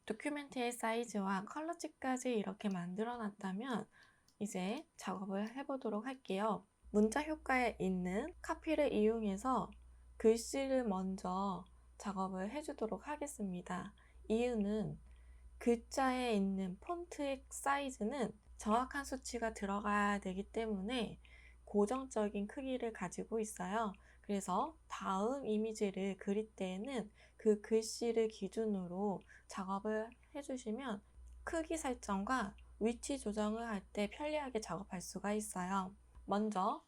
도큐멘트의 사이즈와 컬러치까지 이렇게 만들어 놨다면 이제 작업을 해보도록 할게요. 문자 효과에 있는 카피를 이용해서 글씨를 먼저 작업을 해주도록 하겠습니다. 이유는 글자에 있는 폰트의 사이즈는 정확한 수치가 들어가야 되기 때문에 고정적인 크기를 가지고 있어요. 그래서 다음 이미지를 그릴 때에는 그 글씨를 기준으로 작업을 해주시면 크기 설정과 위치 조정을 할 때 편리하게 작업할 수가 있어요. 먼저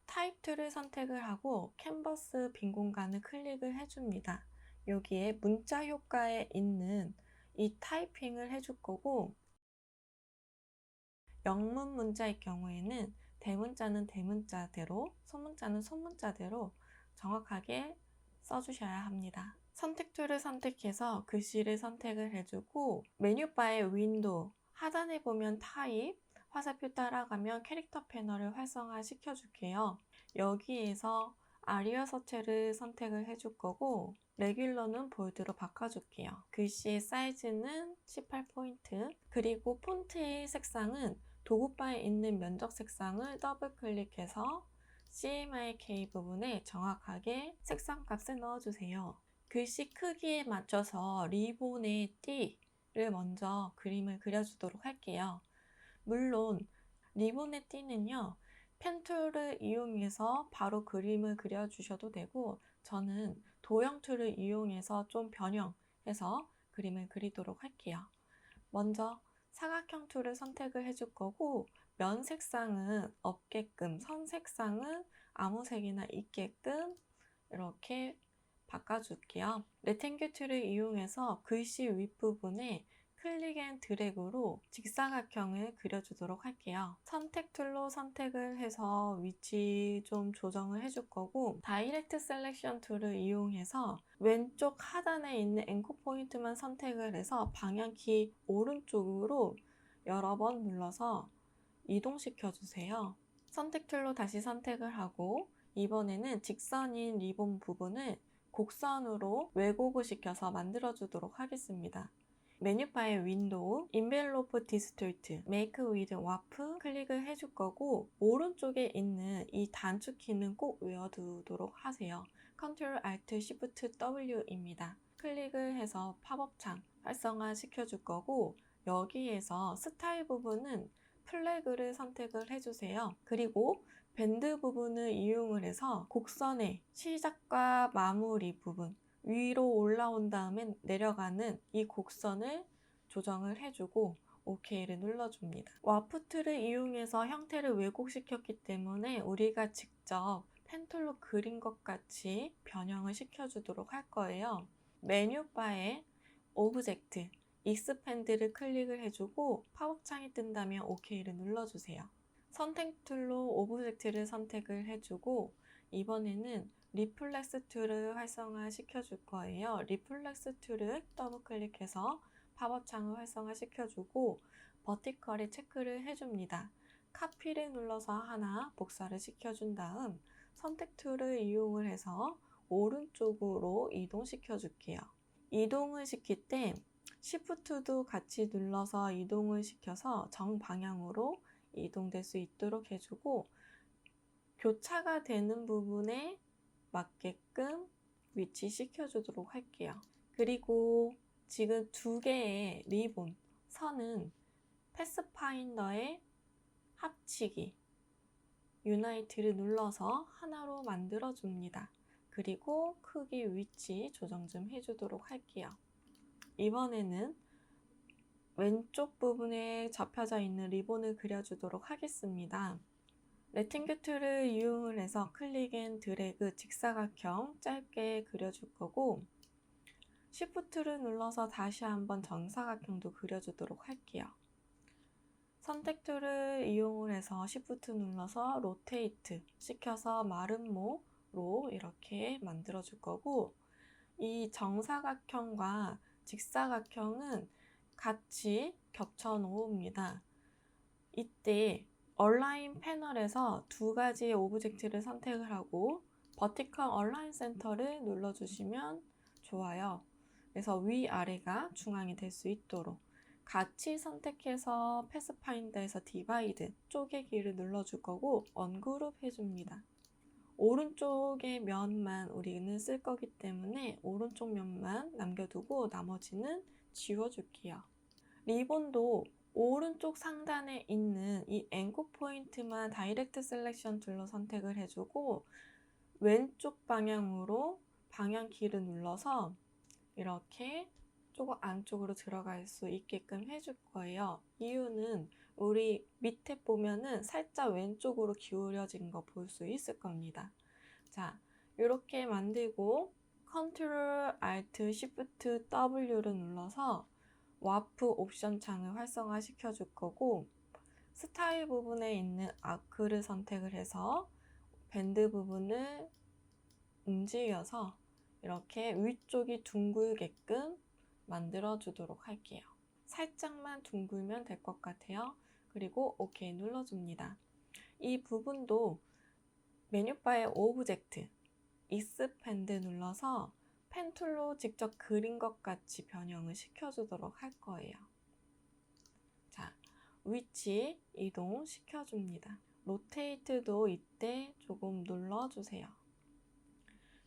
타입 툴을 선택을 하고 캔버스 빈 공간을 클릭을 해줍니다. 여기에 문자 효과에 있는 이 타이핑을 해줄 거고, 영문 문자일 경우에는 대문자는 대문자대로, 소문자는 소문자대로 정확하게 써주셔야 합니다. 선택 툴을 선택해서 글씨를 선택을 해주고 메뉴바의 윈도우, 하단에 보면 타입, 화살표 따라가면 캐릭터 패널을 활성화 시켜줄게요. 여기에서 아리얼 서체를 선택을 해줄 거고 레귤러는 볼드로 바꿔줄게요. 글씨의 사이즈는 18포인트, 그리고 폰트의 색상은 도구바에 있는 면적 색상을 더블 클릭해서 CMYK 부분에 정확하게 색상 값을 넣어주세요. 글씨 크기에 맞춰서 리본의 띠를 먼저 그림을 그려주도록 할게요. 물론 리본의 띠는요, 펜툴을 이용해서 바로 그림을 그려주셔도 되고 저는 도형 툴을 이용해서 좀 변형해서 그림을 그리도록 할게요. 먼저 사각형 툴을 선택을 해줄 거고 면 색상은 없게끔, 선 색상은 아무 색이나 있게끔 이렇게 바꿔줄게요. 레탱귤 툴을 이용해서 글씨 윗부분에 클릭 앤 드래그로 직사각형을 그려주도록 할게요. 선택 툴로 선택을 해서 위치 좀 조정을 해줄 거고 다이렉트 셀렉션 툴을 이용해서 왼쪽 하단에 있는 앵커 포인트만 선택을 해서 방향키 오른쪽으로 여러 번 눌러서 이동시켜 주세요. 선택 툴로 다시 선택을 하고 이번에는 직선인 리본 부분을 곡선으로 왜곡을 시켜서 만들어 주도록 하겠습니다. 메뉴바의 윈도우, 인벨로프 디스톨트, 메이크 위드 와프 클릭을 해줄 거고 오른쪽에 있는 이 단축키는 꼭 외워두도록 하세요. Ctrl Alt Shift W입니다. 클릭을 해서 팝업창 활성화 시켜줄 거고 여기에서 스타일 부분은 플래그를 선택을 해주세요. 그리고 밴드 부분을 이용을 해서 곡선의 시작과 마무리 부분 위로 올라온 다음에 내려가는 이 곡선을 조정을 해주고 OK를 눌러줍니다. 와프 툴을 이용해서 형태를 왜곡시켰기 때문에 우리가 직접 펜툴로 그린 것 같이 변형을 시켜주도록 할 거예요. 메뉴바에 오브젝트, 익스펜드를 클릭을 해주고 팝업창이 뜬다면 OK를 눌러주세요. 선택 툴로 오브젝트를 선택을 해주고 이번에는 리플렉스 툴을 활성화 시켜줄 거예요. 리플렉스 툴을 더블 클릭해서 팝업창을 활성화 시켜주고 버티컬에 체크를 해줍니다. 카피를 눌러서 하나 복사를 시켜준 다음 선택 툴을 이용을 해서 오른쪽으로 이동시켜 줄게요. 이동을 시킬 때 Shift도 같이 눌러서 이동을 시켜서 정방향으로 이동될 수 있도록 해주고 교차가 되는 부분에 맞게끔 위치시켜 주도록 할게요. 그리고 지금 두 개의 리본, 선은 패스파인더의 합치기, 유나이트를 눌러서 하나로 만들어 줍니다. 그리고 크기, 위치 조정 좀 해주도록 할게요. 이번에는 왼쪽 부분에 접혀져 있는 리본을 그려주도록 하겠습니다. 레팅귤 툴을 이용을 해서 클릭 앤 드래그 직사각형 짧게 그려줄 거고 Shift를 눌러서 다시 한번 정사각형도 그려주도록 할게요. 선택 툴을 이용을 해서 Shift 눌러서 로테이트 시켜서 마른 모로 이렇게 만들어 줄 거고 이 정사각형과 직사각형은 같이 겹쳐 놓습니다. 이때 얼라인 패널에서 두 가지의 오브젝트를 선택을 하고 버티컬 얼라인 센터를 눌러주시면 좋아요. 그래서 위아래가 중앙이 될 수 있도록 같이 선택해서 패스파인더에서 디바이드 쪼개기를 눌러줄 거고 언그룹 해줍니다. 오른쪽의 면만 우리는 쓸 거기 때문에 오른쪽 면만 남겨두고 나머지는 지워줄게요. 리본도 오른쪽 상단에 있는 이 앵커 포인트만 다이렉트 셀렉션 툴로 선택을 해주고 왼쪽 방향으로 방향키를 눌러서 이렇게 조금 안쪽으로 들어갈 수 있게끔 해줄 거예요. 이유는 우리 밑에 보면은 살짝 왼쪽으로 기울여진 거 볼 수 있을 겁니다. 자, 이렇게 만들고 Ctrl Alt Shift W를 눌러서 와프 옵션 창을 활성화 시켜줄 거고 스타일 부분에 있는 아크를 선택을 해서 밴드 부분을 움직여서 이렇게 위쪽이 둥글게끔 만들어 주도록 할게요. 살짝만 둥글면 될 것 같아요. 그리고 OK 눌러줍니다. 이 부분도 메뉴바의 오브젝트, 익스펜드 눌러서 펜 툴로 직접 그린 것 같이 변형을 시켜주도록 할 거예요. 자, 위치 이동 시켜줍니다. 로테이트도 이때 조금 눌러주세요.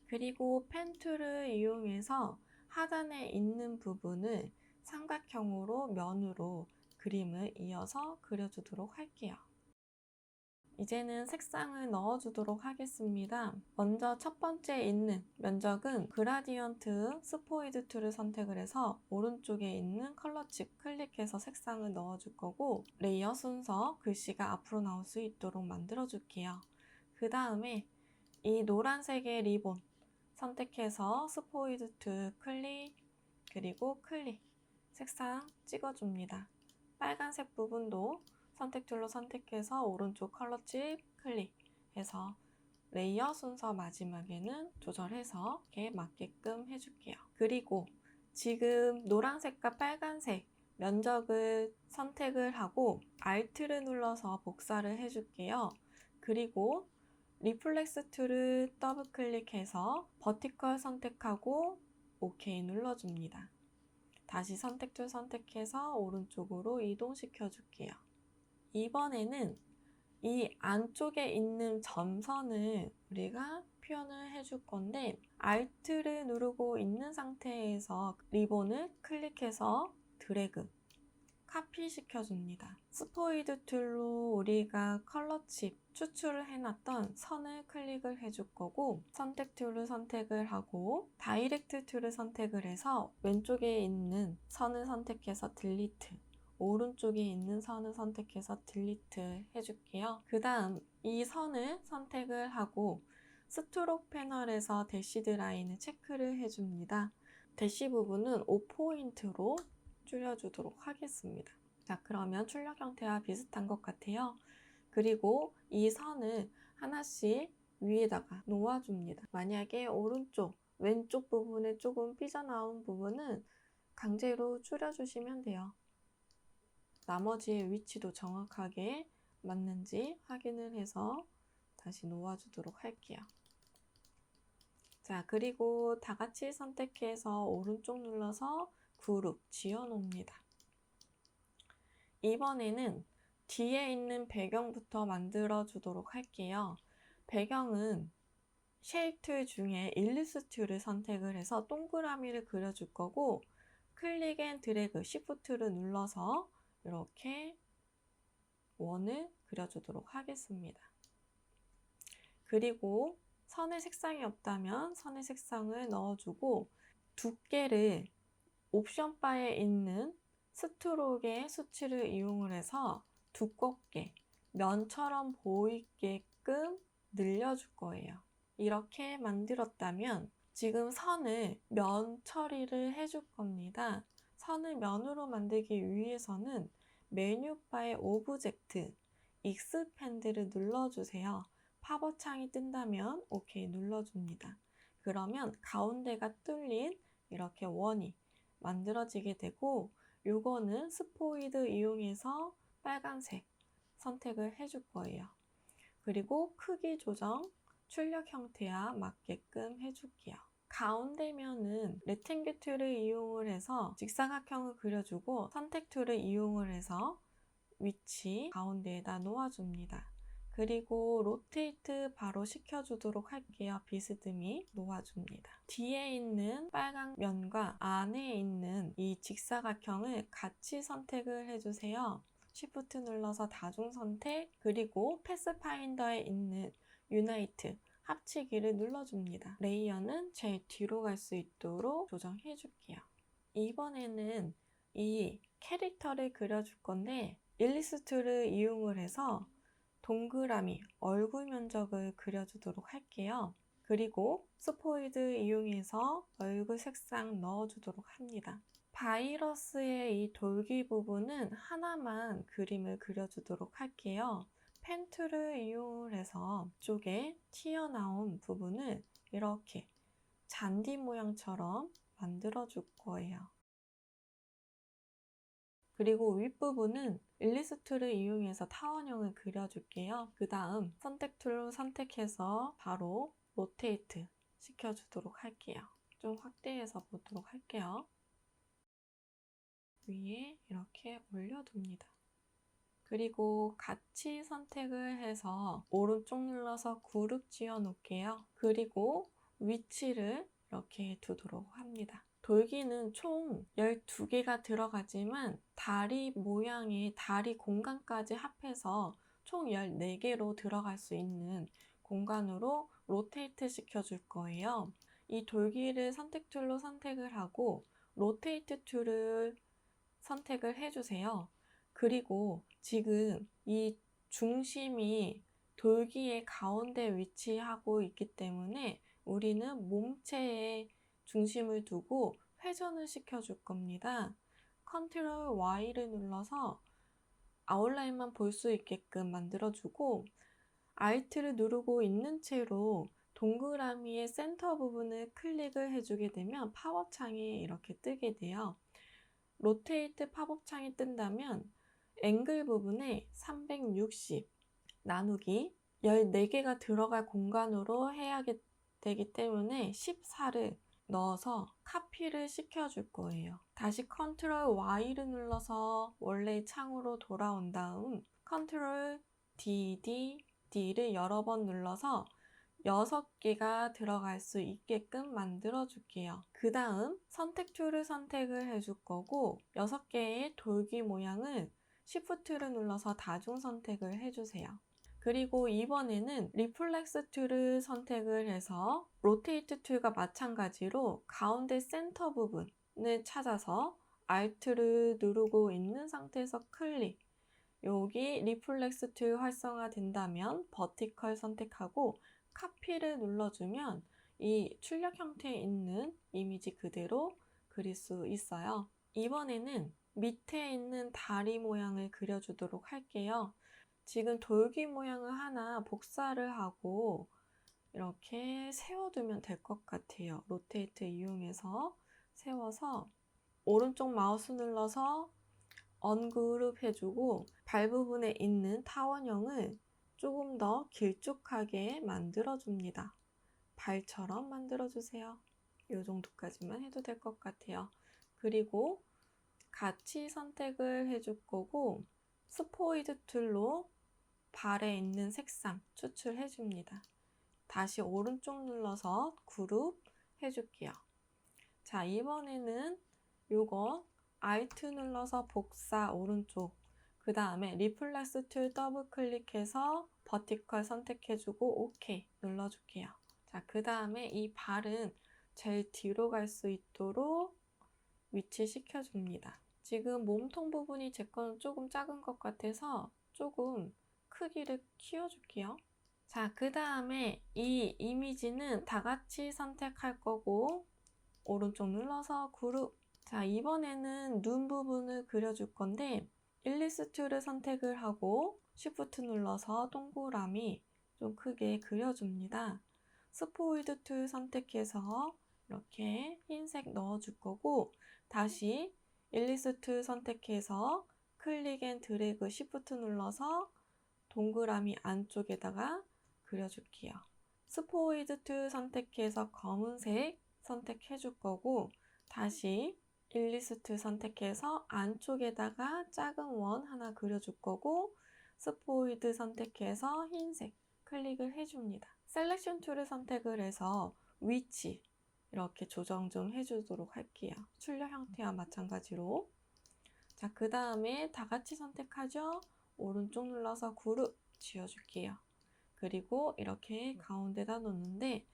그리고 펜 툴을 이용해서 하단에 있는 부분을 삼각형으로 면으로 그림을 이어서 그려주도록 할게요. 이제는 색상을 넣어주도록 하겠습니다. 먼저 첫 번째 있는 면적은 그라디언트 스포이드 툴을 선택을 해서 오른쪽에 있는 컬러 칩 클릭해서 색상을 넣어줄 거고 레이어 순서 글씨가 앞으로 나올 수 있도록 만들어 줄게요. 그 다음에 이 노란색의 리본 선택해서 스포이드 툴 클릭 그리고 클릭 색상 찍어줍니다. 빨간색 부분도 선택 툴로 선택해서 오른쪽 컬러칩 클릭해서 레이어 순서 마지막에는 조절해서 이렇게 맞게끔 해줄게요. 그리고 지금 노란색과 빨간색 면적을 선택을 하고 Alt를 눌러서 복사를 해줄게요. 그리고 리플렉스 툴을 더블 클릭해서 버티컬 선택하고 OK 눌러줍니다. 다시 선택 툴 선택해서 오른쪽으로 이동시켜 줄게요. 이번에는 이 안쪽에 있는 점선을 우리가 표현을 해줄 건데 Alt를 누르고 있는 상태에서 리본을 클릭해서 드래그 카피 시켜줍니다. 스포이드 툴로 우리가 컬러칩 추출을 해놨던 선을 클릭을 해줄 거고 선택 툴을 선택을 하고 다이렉트 툴을 선택을 해서 왼쪽에 있는 선을 선택해서 딜리트 오른쪽에 있는 선을 선택해서 딜리트 해줄게요. 그 다음 이 선을 선택을 하고 스트로크 패널에서 대시드 라인을 체크를 해줍니다. 대시 부분은 5포인트로 줄여주도록 하겠습니다. 자, 그러면 출력 형태와 비슷한 것 같아요. 그리고 이 선을 하나씩 위에다가 놓아줍니다. 만약에 오른쪽, 왼쪽 부분에 조금 삐져나온 부분은 강제로 줄여주시면 돼요. 나머지의 위치도 정확하게 맞는지 확인을 해서 다시 놓아주도록 할게요. 자, 그리고 다 같이 선택해서 오른쪽 눌러서 그룹 지어놓습니다. 이번에는 뒤에 있는 배경부터 만들어 주도록 할게요. 배경은 쉐입 툴 중에 일리스 툴을 선택을 해서 동그라미를 그려줄 거고 클릭 앤 드래그 시프트를 눌러서 이렇게 원을 그려주도록 하겠습니다. 그리고 선의 색상이 없다면 선의 색상을 넣어주고 두께를 옵션 바에 있는 스트로크의 수치를 이용을 해서 두껍게 면처럼 보이게끔 늘려줄 거예요. 이렇게 만들었다면 지금 선을 면 처리를 해줄 겁니다. 선을 면으로 만들기 위해서는 메뉴바의 오브젝트, 익스펜드를 눌러주세요. 팝업 창이 뜬다면 OK 눌러줍니다. 그러면 가운데가 뚫린 이렇게 원이 만들어지게 되고 요거는 스포이드 이용해서 빨간색 선택을 해줄 거예요. 그리고 크기 조정, 출력 형태와 맞게끔 해줄게요. 가운데면은 레탱글 툴을 이용을 해서 직사각형을 그려주고 선택 툴을 이용을 해서 위치 가운데에다 놓아줍니다. 그리고 로테이트 바로 시켜주도록 할게요. 비스듬히 놓아줍니다. 뒤에 있는 빨간 면과 안에 있는 이 직사각형을 같이 선택을 해주세요. Shift 눌러서 다중 선택, 그리고 패스파인더에 있는 유나이트 합치기를 눌러줍니다. 레이어는 제일 뒤로 갈 수 있도록 조정해 줄게요. 이번에는 이 캐릭터를 그려줄 건데 일리스트를 이용을 해서 동그라미 얼굴 면적을 그려주도록 할게요. 그리고 스포이드 이용해서 얼굴 색상 넣어주도록 합니다. 바이러스의 이 돌기 부분은 하나만 그림을 그려주도록 할게요. 펜 툴을 이용해서 이쪽에 튀어나온 부분을 이렇게 잔디 모양처럼 만들어 줄 거예요. 그리고 윗부분은 일리스 툴을 이용해서 타원형을 그려줄게요. 그 다음 선택 툴로 선택해서 바로 로테이트 시켜주도록 할게요. 좀 확대해서 보도록 할게요. 위에 이렇게 올려둡니다. 그리고 같이 선택을 해서 오른쪽 눌러서 그룹 지어 놓을게요. 그리고 위치를 이렇게 두도록 합니다. 돌기는 총 12개가 들어가지만 다리 모양의 다리 공간까지 합해서 총 14개로 들어갈 수 있는 공간으로 로테이트 시켜줄 거예요. 이 돌기를 선택 툴로 선택을 하고 로테이트 툴을 선택을 해주세요. 그리고 지금 이 중심이 돌기의 가운데 위치하고 있기 때문에 우리는 몸체에 중심을 두고 회전을 시켜줄 겁니다. 컨트롤 Y를 눌러서 아웃라인만 볼 수 있게끔 만들어주고 Alt를 누르고 있는 채로 동그라미의 센터 부분을 클릭을 해주게 되면 팝업 창이 이렇게 뜨게 돼요. 로테이트 팝업 창이 뜬다면 앵글 부분에 360 나누기 14개가 들어갈 공간으로 해야 되기 때문에 14를 넣어서 카피를 시켜줄 거예요. 다시 컨트롤 Y를 눌러서 원래 창으로 돌아온 다음 컨트롤 D를 여러 번 눌러서 6개가 들어갈 수 있게끔 만들어 줄게요. 그 다음 선택 툴을 선택을 해줄 거고 6개의 돌기 모양을 Shift를 눌러서 다중 선택을 해주세요. 그리고 이번에는 리플렉스 툴을 선택을 해서 로테이트 툴과 마찬가지로 가운데 센터 부분을 찾아서 Alt를 누르고 있는 상태에서 클릭. 여기 리플렉스 툴 활성화 된다면 버티컬 선택하고 카피를 눌러주면 이 출력 형태에 있는 이미지 그대로 그릴 수 있어요. 이번에는 밑에 있는 다리 모양을 그려주도록 할게요. 지금 돌기 모양을 하나 복사를 하고 이렇게 세워두면 될 것 같아요. 로테이트 이용해서 세워서 오른쪽 마우스 눌러서 언그룹 해주고 발 부분에 있는 타원형을 조금 더 길쭉하게 만들어줍니다. 발처럼 만들어주세요. 이 정도까지만 해도 될 것 같아요. 그리고 같이 선택을 해줄 거고 스포이드 툴로 발에 있는 색상 추출해 줍니다. 다시 오른쪽 눌러서 그룹 해줄게요. 자, 이번에는 요거 Alt 눌러서 복사 오른쪽, 그 다음에 리플렉스 툴 더블 클릭해서 버티컬 선택해주고 OK 눌러줄게요. 자, 그 다음에 이 발은 제일 뒤로 갈 수 있도록 위치시켜줍니다. 지금 몸통 부분이 제 거는 조금 작은 것 같아서 조금 크기를 키워줄게요. 자, 그 다음에 이 이미지는 다 같이 선택할 거고 오른쪽 눌러서 그룹. 자, 이번에는 눈 부분을 그려줄 건데 일리스 툴을 선택을 하고 Shift 눌러서 동그라미 좀 크게 그려줍니다. 스포이드 툴 선택해서 이렇게 흰색 넣어줄 거고 다시 일리스 툴 선택해서 클릭 앤 드래그 Shift 눌러서 동그라미 안쪽에다가 그려줄게요. 스포이드 툴 선택해서 검은색 선택해 줄 거고, 다시 일리스트 선택해서 안쪽에다가 작은 원 하나 그려줄 거고, 스포이드 선택해서 흰색 클릭을 해줍니다. 셀렉션 툴을 선택을 해서 위치 이렇게 조정 좀 해주도록 할게요. 출력 형태와 마찬가지로. 자, 그 다음에 다 같이 선택하죠. 오른쪽 눌러서 그룹 지어줄게요. 그리고 이렇게 가운데다 놓는데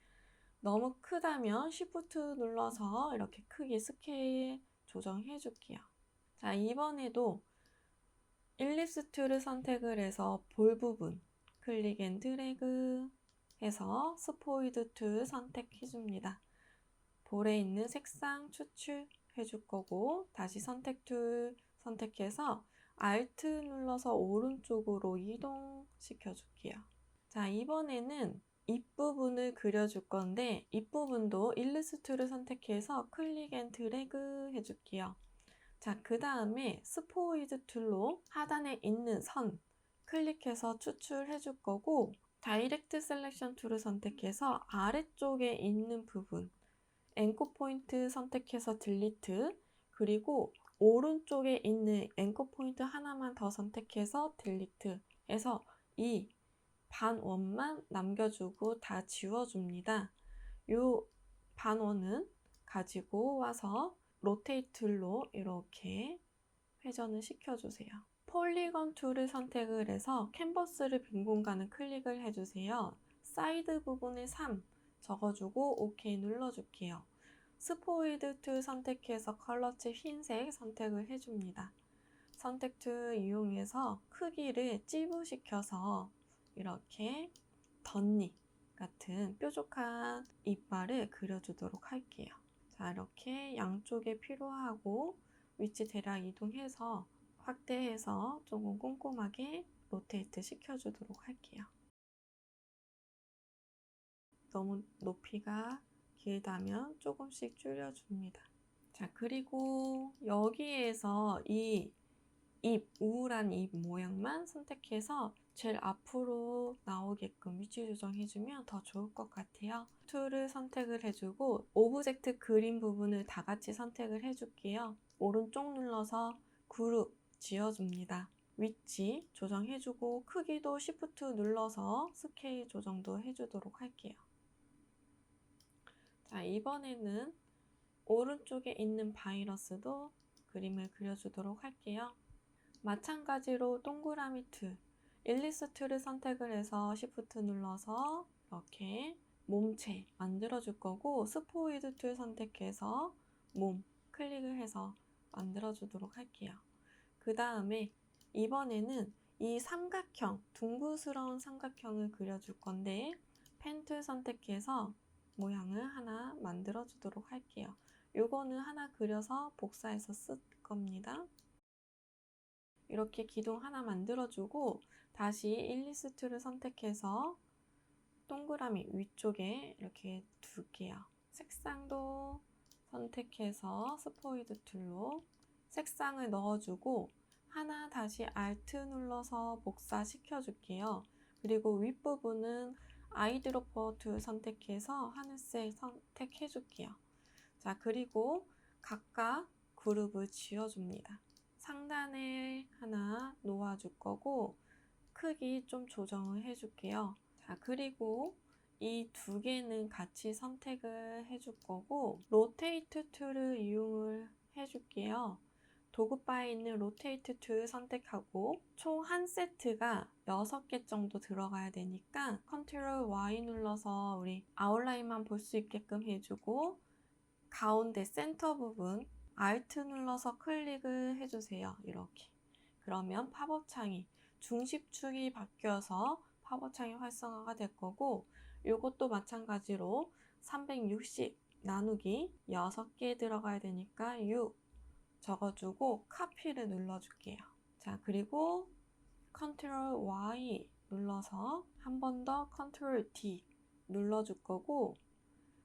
너무 크다면 Shift 눌러서 이렇게 크기 스케일 조정해 줄게요. 자, 이번에도 일립스 툴을 선택을 해서 볼 부분 클릭 앤 드래그 해서 스포이드 툴 선택해 줍니다. 볼에 있는 색상 추출해 줄 거고, 다시 선택 툴 선택해서 Alt 눌러서 오른쪽으로 이동시켜 줄게요. 자, 이번에는 입부분을 그려줄 건데 입부분도 일러스트를 선택해서 클릭 앤 드래그 해줄게요. 자, 그 다음에 스포이드 툴로 하단에 있는 선 클릭해서 추출해 줄 거고, 다이렉트 셀렉션 툴을 선택해서 아래쪽에 있는 부분 앵커 포인트 선택해서 딜리트, 그리고 오른쪽에 있는 앵커 포인트 하나만 더 선택해서 딜리트 해서 이 반원만 남겨주고 다 지워줍니다. 이 반원은 가지고 와서 로테이트 툴로 이렇게 회전을 시켜주세요. 폴리건 툴을 선택을 해서 캔버스를 빈 공간을 클릭을 해주세요. 사이드 부분에 3 적어주고 OK 눌러줄게요. 스포이드 툴 선택해서 컬러 칩 흰색 선택을 해줍니다. 선택 툴 이용해서 크기를 찌부시켜서 이렇게 덧니 같은 뾰족한 이빨을 그려주도록 할게요. 자, 이렇게 양쪽에 필요하고 위치 대략 이동해서 확대해서 조금 꼼꼼하게 로테이트 시켜주도록 할게요. 너무 높이가 길다면 조금씩 줄여줍니다. 자, 그리고 여기에서 이 입, 우울한 입 모양만 선택해서 제일 앞으로 나오게끔 위치 조정해주면 더 좋을 것 같아요. 툴을 선택을 해주고 오브젝트 그림 부분을 다 같이 선택을 해줄게요. 오른쪽 눌러서 그룹 지어줍니다. 위치 조정해주고 크기도 Shift 눌러서 스케일 조정도 해주도록 할게요. 자, 이번에는 오른쪽에 있는 바이러스도 그림을 그려주도록 할게요. 마찬가지로 동그라미 툴, 일리스 툴을 선택을 해서 Shift 눌러서 이렇게 몸체 만들어 줄 거고, 스포이드 툴 선택해서 몸 클릭을 해서 만들어 주도록 할게요. 그 다음에 이번에는 이 삼각형, 둥그스러운 삼각형을 그려줄 건데 펜 툴 선택해서 모양을 하나 만들어 주도록 할게요. 요거는 하나 그려서 복사해서 쓸 겁니다. 이렇게 기둥 하나 만들어주고 다시 일리스트를 선택해서 동그라미 위쪽에 이렇게 둘게요. 색상도 선택해서 스포이드 툴로 색상을 넣어주고 하나 다시 Alt 눌러서 복사시켜 줄게요. 그리고 윗부분은 아이드로퍼 툴 선택해서 하늘색 선택해 줄게요. 자, 그리고 각각 그룹을 지어줍니다. 상단에 하나 놓아줄 거고 크기 좀 조정을 해줄게요. 자, 그리고 이 두 개는 같이 선택을 해줄 거고 로테이트 툴을 이용을 해줄게요. 도구바에 있는 로테이트 툴 선택하고 총 한 세트가 6개 정도 들어가야 되니까 컨트롤 Y 눌러서 우리 아웃라인만 볼 수 있게끔 해주고 가운데 센터 부분 Alt 눌러서 클릭을 해주세요. 이렇게. 그러면 팝업 창이 중심축이 바뀌어서 팝업 창이 활성화가 될 거고, 이것도 마찬가지로 360 나누기 6개 들어가야 되니까 6 적어주고 카피를 눌러줄게요. 자, 그리고 컨트롤 Y 눌러서 한 번 더 컨트롤 D 눌러줄 거고,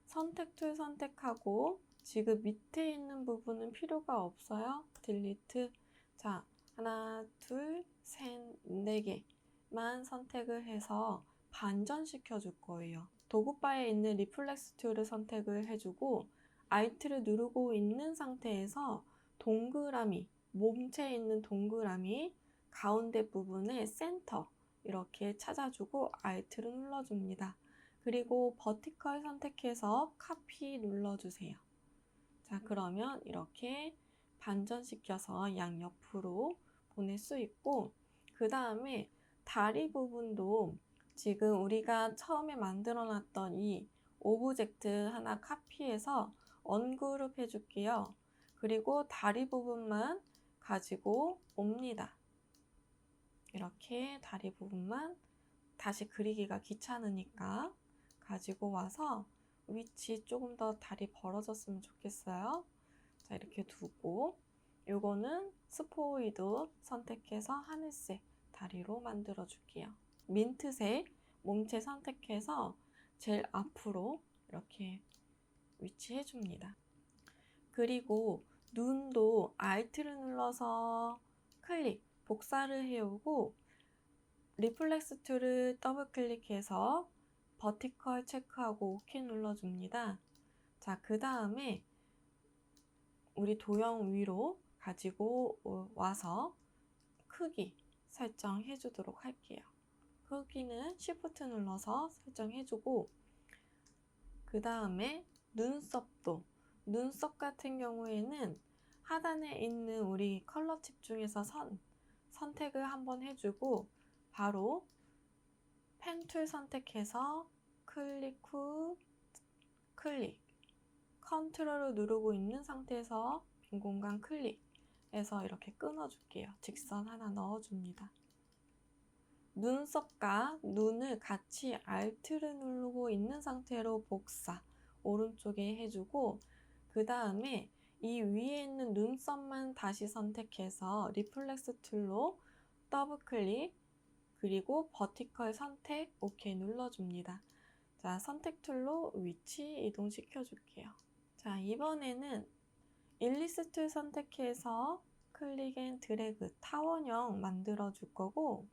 선택 툴 선택하고 지금 밑에 있는 부분은 필요가 없어요. 딜리트. 자, 하나, 둘, 셋, 4개만 선택을 해서 반전시켜 줄 거예요. 도구바에 있는 리플렉스 툴을 선택을 해주고 Alt를 누르고 있는 상태에서 동그라미, 몸체에 있는 동그라미 가운데 부분에 센터 이렇게 찾아주고 Alt를 눌러줍니다. 그리고 버티컬 선택해서 카피 눌러주세요. 자, 그러면 이렇게 반전시켜서 양옆으로 보낼 수 있고, 그 다음에 다리 부분도 지금 우리가 처음에 만들어 놨던 이 오브젝트 하나 카피해서 언그룹 해줄게요. 그리고 다리 부분만 가지고 옵니다. 이렇게 다리 부분만 다시 그리기가 귀찮으니까 가지고 와서 위치 조금 더 다리 벌어졌으면 좋겠어요. 자, 이렇게 두고 요거는 스포이드 선택해서 하늘색 다리로 만들어 줄게요. 민트색 몸체 선택해서 제일 앞으로 이렇게 위치해 줍니다. 그리고 눈도 Alt를 눌러서 클릭, 복사를 해오고 리플렉스 툴을 더블 클릭해서 버티컬 체크하고 OK 눌러줍니다. 자, 그 다음에 우리 도형 위로 가지고 와서 크기 설정해 주도록 할게요. 크기는 Shift 눌러서 설정해주고, 그 다음에 눈썹 같은 경우에는 하단에 있는 우리 컬러 칩 중에서 선택을 한번 해주고 바로 펜 툴 선택해서 클릭 후 클릭, 컨트롤을 누르고 있는 상태에서 빈 공간 클릭해서 이렇게 끊어줄게요. 직선 하나 넣어줍니다. 눈썹과 눈을 같이 Alt를 누르고 있는 상태로 복사 오른쪽에 해주고, 그 다음에 이 위에 있는 눈썹만 다시 선택해서 리플렉스 툴로 더블 클릭, 그리고 버티컬 선택 OK 눌러줍니다. 자, 선택 툴로 위치 이동시켜 줄게요. 자, 이번에는 일리스 툴 선택해서 클릭 앤 드래그 타원형 만들어 줄 거고,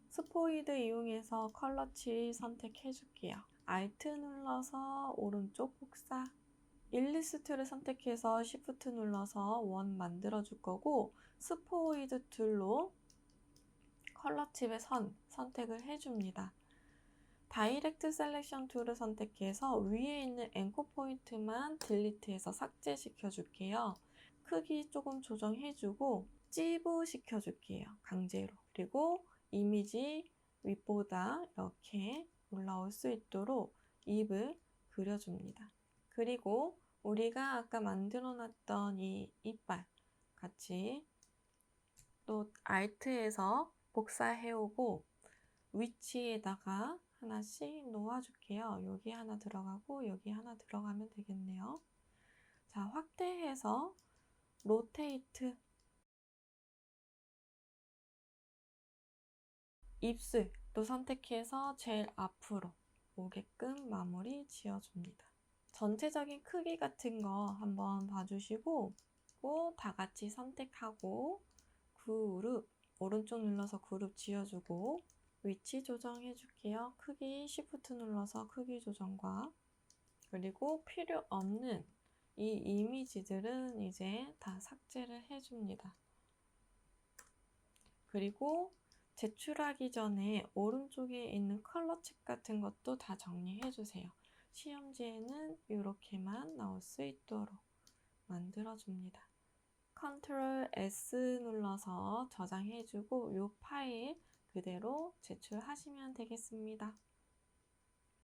스포이드 이용해서 컬러치 선택해 줄게요. Alt 눌러서 오른쪽 복사, 일리스 툴을 선택해서 Shift 눌러서 원 만들어 줄 거고, 스포이드 툴로 컬러칩의 선 선택을 해줍니다. 다이렉트 셀렉션 툴을 선택해서 위에 있는 앵커 포인트만 딜리트해서 삭제시켜 줄게요. 크기 조금 조정해주고 찌부시켜 줄게요. 강제로. 그리고 이미지 윗보다 이렇게 올라올 수 있도록 입을 그려줍니다. 그리고 우리가 아까 만들어 놨던 이 이빨 같이 또 Alt에서 복사해오고 위치에다가 하나씩 놓아줄게요. 여기 하나 들어가고 여기 하나 들어가면 되겠네요. 자, 확대해서 로테이트, 입술 또 선택해서 제일 앞으로 오게끔 마무리 지어줍니다. 전체적인 크기 같은 거 한번 봐주시고, 다 같이 선택하고 그룹 오른쪽 눌러서 그룹 지어주고 위치 조정해 줄게요. 크기 Shift 눌러서 크기 조정과, 그리고 필요 없는 이 이미지들은 이제 다 삭제를 해줍니다. 그리고 제출하기 전에 오른쪽에 있는 컬러 칩 같은 것도 다 정리해 주세요. 시험지에는 이렇게만 나올 수 있도록 만들어줍니다. Ctrl S 눌러서 저장해주고 이 파일 그대로 제출하시면 되겠습니다.